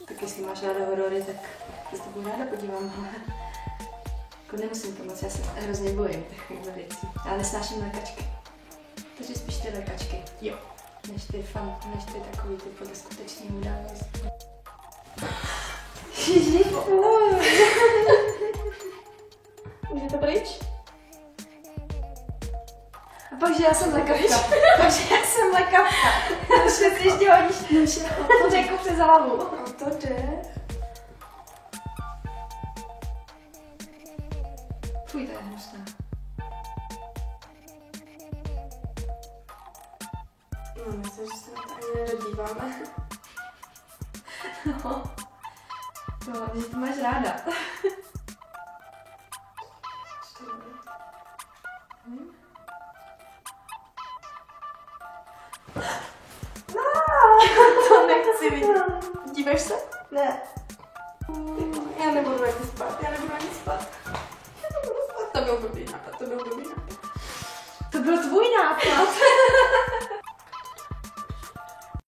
Tak jestli máš ráda horory, tak se s tebou ráda podívám, ale jako nemusím to moc, já se hrozně bojím takovýhle věcí. Já nesnáším lékačky. Takže spíš ty lékačky. Jo. Než ty takový ty podle skutečný události. Už je to pryč? A pak, že já jsem lékavka. Takže já jsem lékavka. Už si ještě hodíš to řeku přes hlavu. A to jde. Fuj, to je hnusné. No, myslím, že se na to ani nedodíváme. No. To hlavně, že to máš ráda. To nechci vidět. Díváš se? Ne. Já nebudu ani spát, já nebudu ani spát. To byl dobrý nápad, to byl dobrý nápad. To byl tvůj nápad.